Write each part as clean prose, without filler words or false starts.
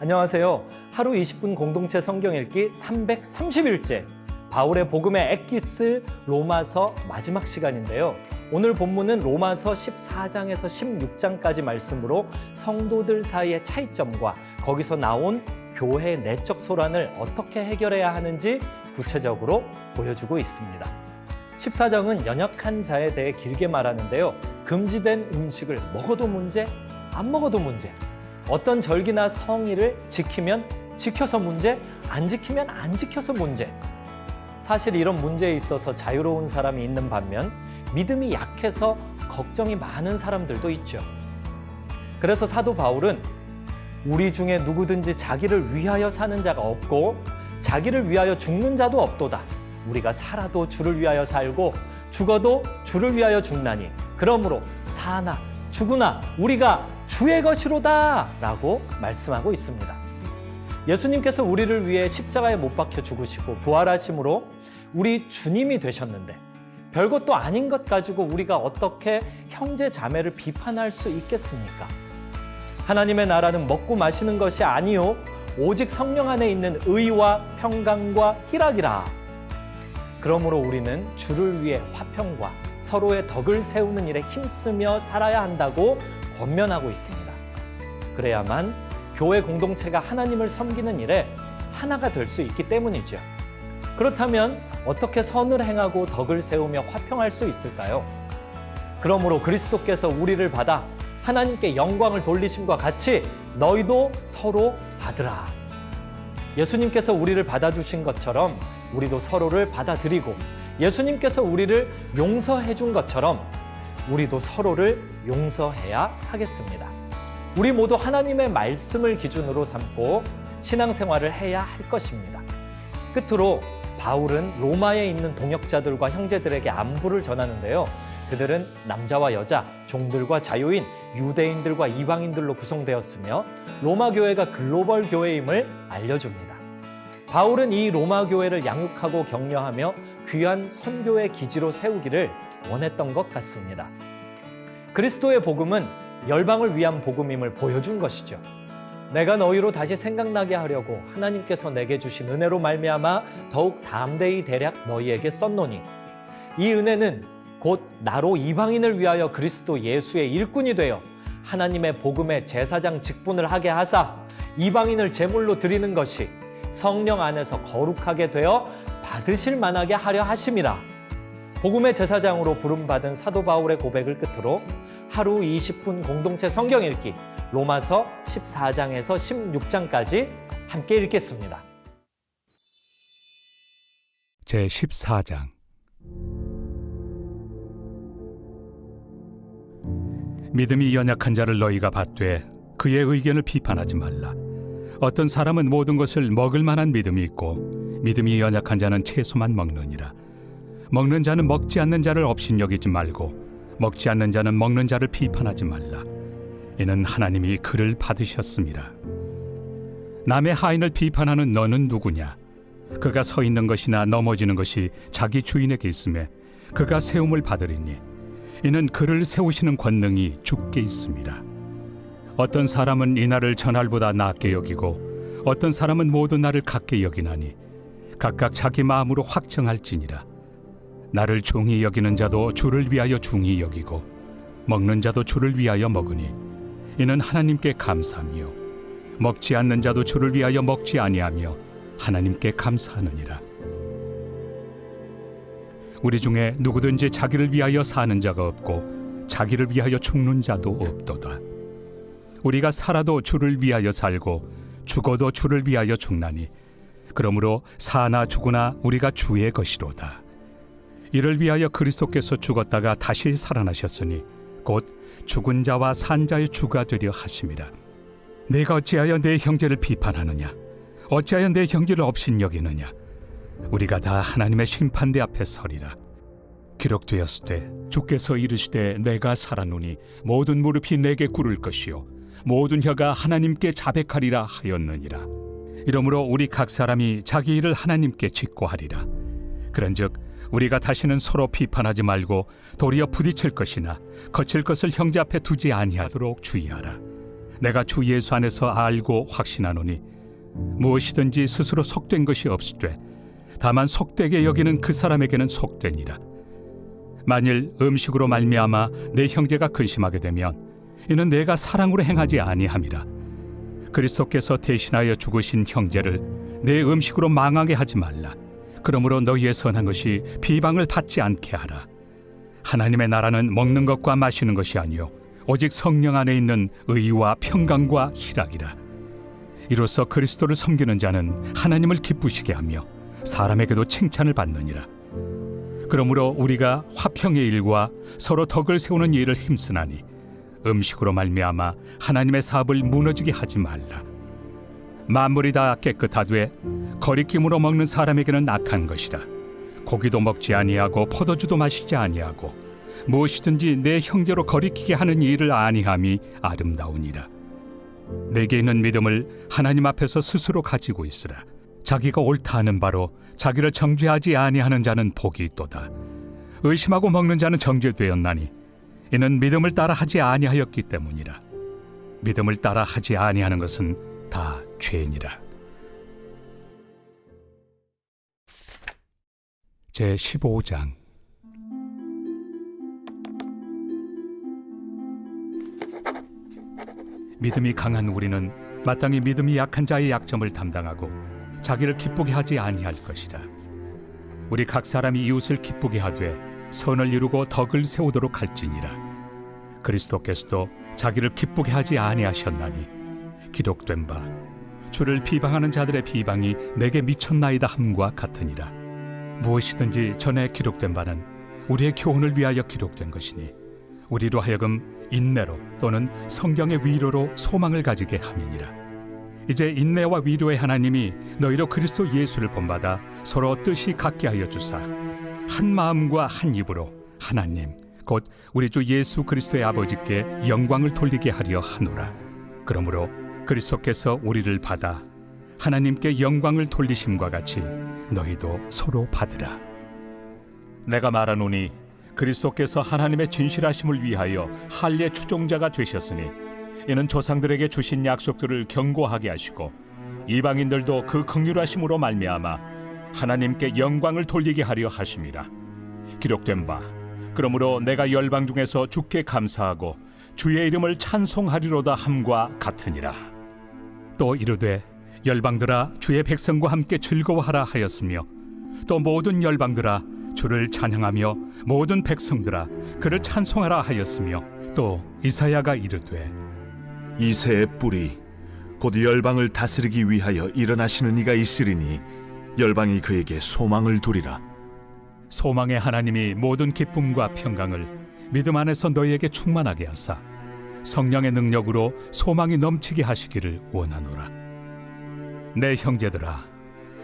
안녕하세요. 하루 20분 공동체 성경 읽기 330일째 바울의 복음의 엑기스 로마서 마지막 시간인데요. 오늘 본문은 로마서 14장에서 16장까지 말씀으로 성도들 사이의 차이점과 거기서 나온 교회의 내적 소란을 어떻게 해결해야 하는지 구체적으로 보여주고 있습니다. 14장은 연약한 자에 대해 길게 말하는데요. 금지된 음식을 먹어도 문제, 안 먹어도 문제. 어떤 절기나 성의를 지키면 지켜서 문제, 안 지키면 안 지켜서 문제. 사실 이런 문제에 있어서 자유로운 사람이 있는 반면 믿음이 약해서 걱정이 많은 사람들도 있죠. 그래서 사도 바울은 우리 중에 누구든지 자기를 위하여 사는 자가 없고 자기를 위하여 죽는 자도 없도다. 우리가 살아도 주를 위하여 살고 죽어도 주를 위하여 죽나니 그러므로 사나 죽으나 우리가 주의 것이로다 라고 말씀하고 있습니다. 예수님께서 우리를 위해 십자가에 못 박혀 죽으시고 부활하심으로 우리 주님이 되셨는데 별것도 아닌 것 가지고 우리가 어떻게 형제 자매를 비판할 수 있겠습니까? 하나님의 나라는 먹고 마시는 것이 아니요 오직 성령 안에 있는 의와 평강과 희락이라. 그러므로 우리는 주를 위해 화평과 서로의 덕을 세우는 일에 힘쓰며 살아야 한다고 권면하고 있습니다. 그래야만 교회 공동체가 하나님을 섬기는 일에 하나가 될 수 있기 때문이죠. 그렇다면 어떻게 선을 행하고 덕을 세우며 화평할 수 있을까요? 그러므로 그리스도께서 우리를 받아 하나님께 영광을 돌리심과 같이 너희도 서로 받으라. 예수님께서 우리를 받아주신 것처럼 우리도 서로를 받아들이고 예수님께서 우리를 용서해 준 것처럼 우리도 서로를 용서해야 하겠습니다. 우리 모두 하나님의 말씀을 기준으로 삼고 신앙생활을 해야 할 것입니다. 끝으로 바울은 로마에 있는 동역자들과 형제들에게 안부를 전하는데요. 그들은 남자와 여자, 종들과 자유인, 유대인들과 이방인들로 구성되었으며 로마 교회가 글로벌 교회임을 알려줍니다. 바울은 이 로마 교회를 양육하고 격려하며 귀한 선교의 기지로 세우기를 원했던 것 같습니다. 그리스도의 복음은 열방을 위한 복음임을 보여준 것이죠. 내가 너희로 다시 생각나게 하려고 하나님께서 내게 주신 은혜로 말미암아 더욱 담대히 대략 너희에게 썼노니 이 은혜는 곧 나로 이방인을 위하여 그리스도 예수의 일꾼이 되어 하나님의 복음의 제사장 직분을 하게 하사 이방인을 제물로 드리는 것이 성령 안에서 거룩하게 되어 받으실 만하게 하려 하심이라. 복음의 제사장으로 부름받은 사도 바울의 고백을 끝으로 하루 20분 공동체 성경 읽기 로마서 14장에서 16장까지 함께 읽겠습니다. 제14장 믿음이 연약한 자를 너희가 받되 그의 의견을 비판하지 말라. 어떤 사람은 모든 것을 먹을 만한 믿음이 있고 믿음이 연약한 자는 채소만 먹느니라. 먹는 자는 먹지 않는 자를 업신여기지 말고 먹지 않는 자는 먹는 자를 비판하지 말라. 이는 하나님이 그를 받으셨습니다. 남의 하인을 비판하는 너는 누구냐? 그가 서 있는 것이나 넘어지는 것이 자기 주인에게 있음에 그가 세움을 받으리니 이는 그를 세우시는 권능이 주께 있습니다. 어떤 사람은 이 날을 전날보다 낮게 여기고 어떤 사람은 모든 날을 같게 여기나니 각각 자기 마음으로 확정할지니라. 나를 중히 여기는 자도 주를 위하여 중히 여기고 먹는 자도 주를 위하여 먹으니 이는 하나님께 감사하며 먹지 않는 자도 주를 위하여 먹지 아니하며 하나님께 감사하느니라. 우리 중에 누구든지 자기를 위하여 사는 자가 없고 자기를 위하여 죽는 자도 없도다. 우리가 살아도 주를 위하여 살고 죽어도 주를 위하여 죽나니 그러므로 사나 죽으나 우리가 주의 것이로다. 이를 위하여 그리스도께서 죽었다가 다시 살아나셨으니 곧 죽은 자와 산 자의 주가 되려 하심이라. 내가 어찌하여 내 형제를 비판하느냐? 어찌하여 내 형제를 업신여기느냐? 우리가 다 하나님의 심판대 앞에 서리라. 기록되었으되 주께서 이르시되 내가 살았노니 모든 무릎이 내게 꿇을 것이요 모든 혀가 하나님께 자백하리라 하였느니라. 이러므로 우리 각 사람이 자기 일을 하나님께 직고하리라. 그런즉 우리가 다시는 서로 비판하지 말고 도리어 부딪힐 것이나 거칠 것을 형제 앞에 두지 아니하도록 주의하라. 내가 주 예수 안에서 알고 확신하노니 무엇이든지 스스로 속된 것이 없으되 다만 속되게 여기는 그 사람에게는 속되니라. 만일 음식으로 말미암아 내 형제가 근심하게 되면 이는 내가 사랑으로 행하지 아니함이라. 그리스도께서 대신하여 죽으신 형제를 내 음식으로 망하게 하지 말라. 그러므로 너희의 선한 것이 비방을 받지 않게 하라. 하나님의 나라는 먹는 것과 마시는 것이 아니요 오직 성령 안에 있는 의와 평강과 희락이라. 이로써 그리스도를 섬기는 자는 하나님을 기쁘시게 하며 사람에게도 칭찬을 받느니라. 그러므로 우리가 화평의 일과 서로 덕을 세우는 일을 힘쓰나니 음식으로 말미암아 하나님의 사업을 무너지게 하지 말라. 만물이 다 깨끗하되 거리낌으로 먹는 사람에게는 악한 것이라. 고기도 먹지 아니하고 포도주도 마시지 아니하고 무엇이든지 내 형제로 거리키게 하는 일을 아니함이 아름다우니라. 내게 있는 믿음을 하나님 앞에서 스스로 가지고 있으라. 자기가 옳다 하는 바로 자기를 정죄하지 아니하는 자는 복이 있도다. 의심하고 먹는 자는 정죄되었나니 이는 믿음을 따라 하지 아니하였기 때문이라. 믿음을 따라 하지 아니하는 것은 다 죄니라. 제 15장. 믿음이 강한 우리는 마땅히 믿음이 약한 자의 약점을 담당하고 자기를 기쁘게 하지 아니할 것이라. 우리 각 사람이 이웃을 기쁘게 하되 선을 이루고 덕을 세우도록 할지니라. 그리스도께서도 자기를 기쁘게 하지 아니하셨나니 기록된 바 주를 비방하는 자들의 비방이 내게 미쳤나이다 함과 같으니라. 무엇이든지 전에 기록된 바는 우리의 교훈을 위하여 기록된 것이니 우리로 하여금 인내로 또는 성경의 위로로 소망을 가지게 함이니라. 이제 인내와 위로의 하나님이 너희로 그리스도 예수를 본받아 서로 뜻이 같게 하여 주사 한 마음과 한 입으로 하나님 곧 우리 주 예수 그리스도의 아버지께 영광을 돌리게 하려 하노라. 그러므로 그리스도께서 우리를 받아 하나님께 영광을 돌리심과 같이 너희도 서로 받으라. 내가 말하노니 그리스도께서 하나님의 진실하심을 위하여 할례 추종자가 되셨으니 이는 조상들에게 주신 약속들을 견고하게 하시고 이방인들도 그 긍휼하심으로 말미암아 하나님께 영광을 돌리게 하려 하심이라. 기록된 바 그러므로 내가 열방 중에서 주께 감사하고 주의 이름을 찬송하리로다 함과 같으니라. 또 이르되 열방들아 주의 백성과 함께 즐거워하라 하였으며 또 모든 열방들아 주를 찬양하며 모든 백성들아 그를 찬송하라 하였으며 또 이사야가 이르되 이새의 뿌리 곧 열방을 다스리기 위하여 일어나시는 이가 있으리니 열방이 그에게 소망을 두리라. 소망의 하나님이 모든 기쁨과 평강을 믿음 안에서 너희에게 충만하게 하사 성령의 능력으로 소망이 넘치게 하시기를 원하노라. 내 형제들아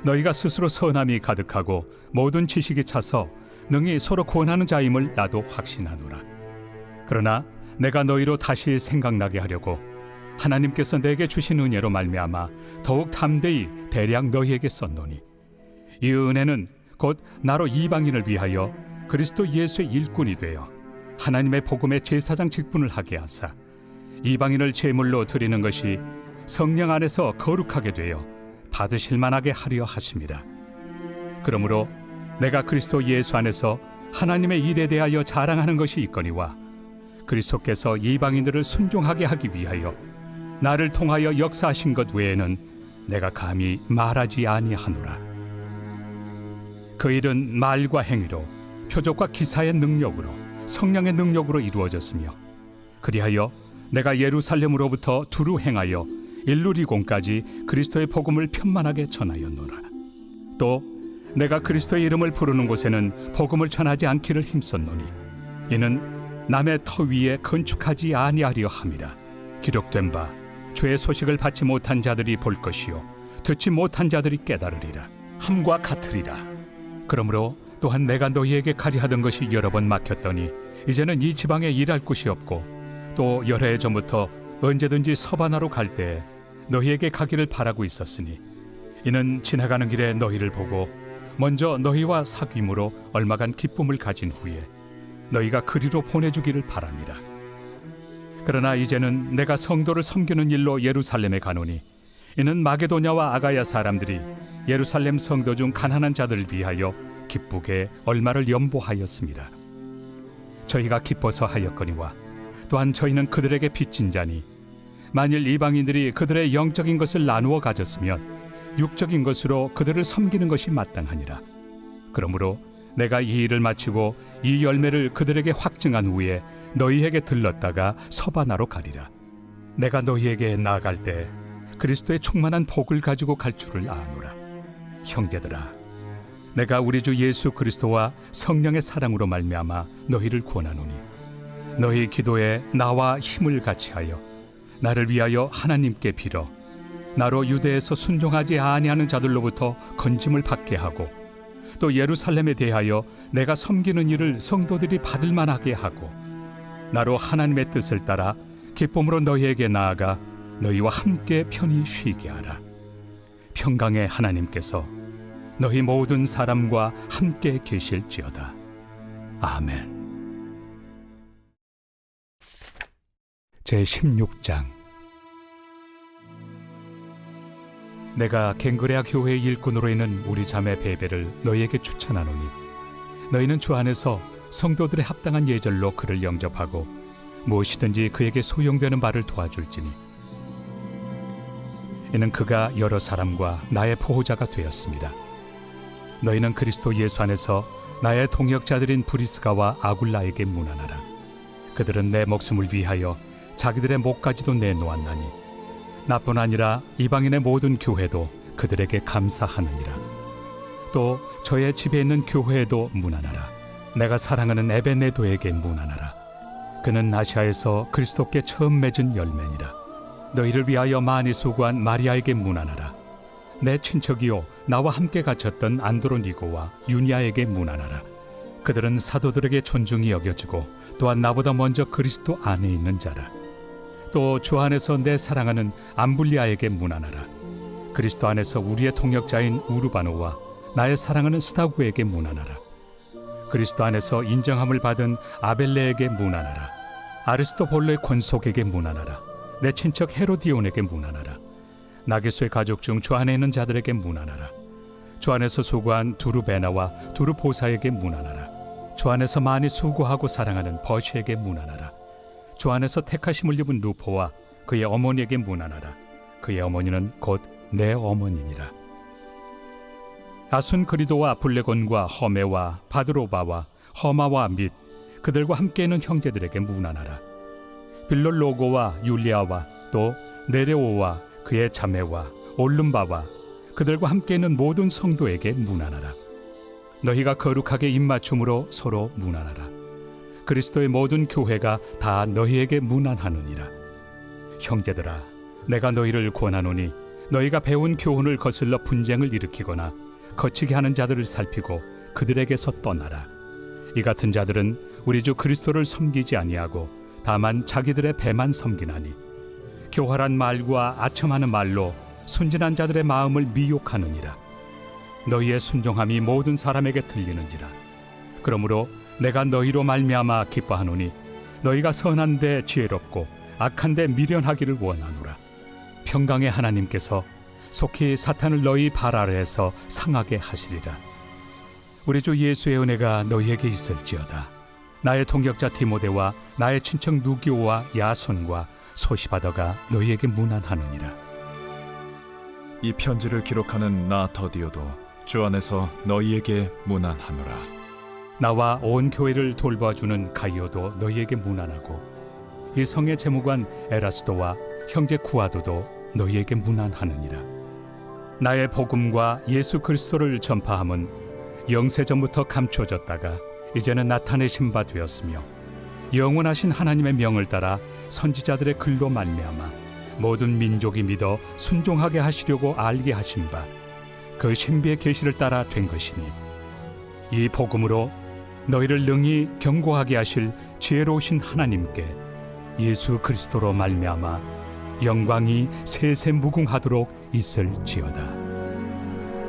너희가 스스로 선함이 가득하고 모든 지식이 차서 능히 서로 권하는 자임을 나도 확신하노라. 그러나 내가 너희로 다시 생각나게 하려고 하나님께서 내게 주신 은혜로 말미암아 더욱 담대히 대량 너희에게 썼노니 이 은혜는 곧 나로 이방인을 위하여 그리스도 예수의 일꾼이 되어 하나님의 복음의 제사장 직분을 하게 하사 이방인을 제물로 드리는 것이 성령 안에서 거룩하게 되어 받으실 만하게 하려 하심이라. 그러므로 내가 그리스도 예수 안에서 하나님의 일에 대하여 자랑하는 것이 있거니와 그리스도께서 이방인들을 순종하게 하기 위하여 나를 통하여 역사하신 것 외에는 내가 감히 말하지 아니하노라. 그 일은 말과 행위로 표적과 기사의 능력으로 성령의 능력으로 이루어졌으며 그리하여 내가 예루살렘으로부터 두루 행하여 일루리공까지 그리스도의 복음을 편만하게 전하였노라. 또 내가 그리스도의 이름을 부르는 곳에는 복음을 전하지 않기를 힘썼노니 이는 남의 터 위에 건축하지 아니하려 함이라. 기록된 바 죄의 소식을 받지 못한 자들이 볼 것이요 듣지 못한 자들이 깨달으리라 함과 같으리라. 그러므로 또한 내가 너희에게 가리하던 것이 여러 번 막혔더니 이제는 이 지방에 일할 곳이 없고 또 여러 해 전부터 언제든지 서바나로 갈 때에 너희에게 가기를 바라고 있었으니 이는 지나가는 길에 너희를 보고 먼저 너희와 사귐으로 얼마간 기쁨을 가진 후에 너희가 그리로 보내주기를 바랍니다. 그러나 이제는 내가 성도를 섬기는 일로 예루살렘에 가노니 이는 마게도냐와 아가야 사람들이 예루살렘 성도 중 가난한 자들을 위하여 기쁘게 얼마를 연보하였습니다. 저희가 기뻐서 하였거니와 또한 저희는 그들에게 빚진 자니 만일 이방인들이 그들의 영적인 것을 나누어 가졌으면 육적인 것으로 그들을 섬기는 것이 마땅하니라. 그러므로 내가 이 일을 마치고 이 열매를 그들에게 확증한 후에 너희에게 들렀다가 서바나로 가리라. 내가 너희에게 나아갈 때 그리스도의 충만한 복을 가지고 갈 줄을 아노라. 형제들아, 내가 우리 주 예수 그리스도와 성령의 사랑으로 말미암아 너희를 권하노니 너희 기도에 나와 힘을 같이하여 나를 위하여 하나님께 빌어 나로 유대에서 순종하지 아니하는 자들로부터 건짐을 받게 하고 또 예루살렘에 대하여 내가 섬기는 일을 성도들이 받을 만하게 하고 나로 하나님의 뜻을 따라 기쁨으로 너희에게 나아가 너희와 함께 편히 쉬게 하라. 평강의 하나님께서 너희 모든 사람과 함께 계실지어다. 아멘. 제16장. 내가 갱그레아 교회의 일꾼으로 있는 우리 자매 베베를 너희에게 추천하노니 너희는 주 안에서 성도들의 합당한 예절로 그를 영접하고 무엇이든지 그에게 소용되는 바를 도와줄지니 이는 그가 여러 사람과 나의 보호자가 되었습니다. 너희는 그리스도 예수 안에서 나의 동역자들인 브리스가와 아굴라에게 문안하라. 그들은 내 목숨을 위하여 자기들의 목까지도 내놓았나니 나뿐 아니라 이방인의 모든 교회도 그들에게 감사하느니라. 또 저의 집에 있는 교회에도 문안하라. 내가 사랑하는 에베네도에게 문안하라. 그는 아시아에서 그리스도께 처음 맺은 열매니라. 너희를 위하여 많이 수고한 마리아에게 문안하라. 내 친척이요 나와 함께 갇혔던 안드로니고와 유니아에게 문안하라. 그들은 사도들에게 존중이 여겨지고 또한 나보다 먼저 그리스도 안에 있는 자라. 또 주 안에서 내 사랑하는 암블리아에게 문안하라. 그리스도 안에서 우리의 동역자인 우르바노와 나의 사랑하는 스다구에게 문안하라. 그리스도 안에서 인정함을 받은 아벨레에게 문안하라. 아리스토볼로의 권속에게 문안하라. 내 친척 헤로디온에게 문안하라. 나게소의 가족 중 주 안에 있는 자들에게 문안하라. 주 안에서 수고한 두루베나와 두루보사에게 문안하라. 주 안에서 많이 수고하고 사랑하는 버시에게 문안하라. 주 안에서 택하심을 입은 루포와 그의 어머니에게 문안하라. 그의 어머니는 곧 내 어머니니라. 아순그리도와 블레곤과 허메와 바드로바와 허마와 및 그들과 함께 있는 형제들에게 문안하라. 빌롤로고와 율리아와 또 네레오와 그의 자매와 올름바와 그들과 함께 있는 모든 성도에게 문안하라. 너희가 거룩하게 입맞춤으로 서로 문안하라. 그리스도의 모든 교회가 다 너희에게 문안하느니라. 형제들아, 내가 너희를 권하노니 너희가 배운 교훈을 거슬러 분쟁을 일으키거나 거치게 하는 자들을 살피고 그들에게서 떠나라. 이 같은 자들은 우리 주 그리스도를 섬기지 아니하고 다만 자기들의 배만 섬기나니 교활한 말과 아첨하는 말로 순진한 자들의 마음을 미혹하느니라. 너희의 순종함이 모든 사람에게 들리는지라. 그러므로 내가 너희로 말미암아 기뻐하노니 너희가 선한데 지혜롭고 악한데 미련하기를 원하노라. 평강의 하나님께서 속히 사탄을 너희 발 아래에서 상하게 하시리라. 우리 주 예수의 은혜가 너희에게 있을지어다. 나의 동역자 디모데와 나의 친척 누기오와 야손과 소시바더가 너희에게 문안하느니라. 이 편지를 기록하는 나 더디오도 주 안에서 너희에게 문안하노라. 나와 온 교회를 돌봐주는 가이오도 너희에게 문안하고 이 성의 재무관 에라스도와 형제 구아도도 너희에게 문안하느니라. 나의 복음과 예수 그리스도를 전파함은 영세전부터 감춰졌다가 이제는 나타내신 바 되었으며 영원하신 하나님의 명을 따라 선지자들의 글로 말미암아 모든 민족이 믿어 순종하게 하시려고 알게 하신 바 그 신비의 계시를 따라 된 것이니 이 복음으로 너희를 능히 경고하게 하실 지혜로우신 하나님께 예수 그리스도로 말미암아 영광이 세세 무궁하도록 있을지어다.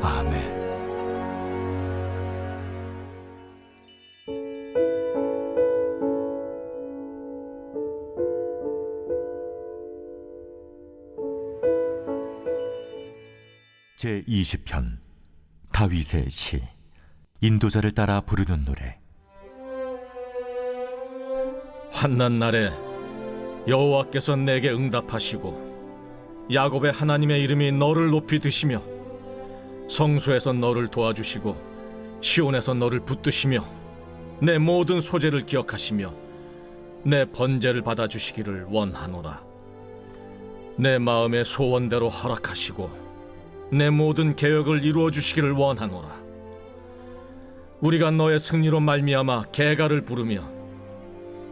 아멘. 제20편 다윗의 시. 인도자를 따라 부르는 노래. 환난 날에 여호와께서 내게 응답하시고 야곱의 하나님의 이름이 너를 높이 드시며 성소에서 너를 도와주시고 시온에서 너를 붙드시며 내 모든 소재를 기억하시며 내 번제를 받아주시기를 원하노라. 내 마음의 소원대로 허락하시고 내 모든 계획을 이루어 주시기를 원하노라. 우리가 너의 승리로 말미암아 계가를 부르며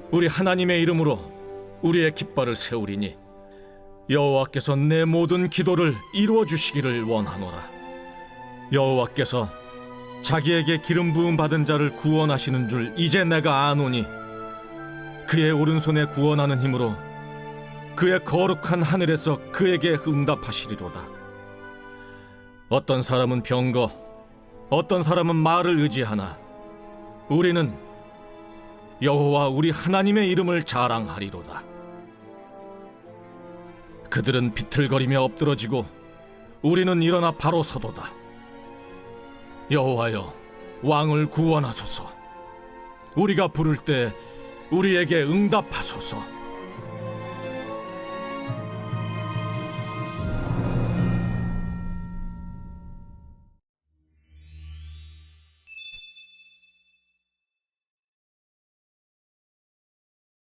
우리 하나님의 이름으로 우리의 깃발을 세우리니 여호와께서 내 모든 기도를 이루어 주시기를 원하노라. 여호와께서 자기에게 기름 부음 받은 자를 구원하시는 줄 이제 내가 아노니 그의 오른손에 구원하는 힘으로 그의 거룩한 하늘에서 그에게 응답하시리로다. 어떤 사람은 병거, 어떤 사람은 말을 의지하나 우리는 여호와 우리 하나님의 이름을 자랑하리로다. 그들은 비틀거리며 엎드러지고 우리는 일어나 바로 서도다. 여호와여, 왕을 구원하소서. 우리가 부를 때 우리에게 응답하소서.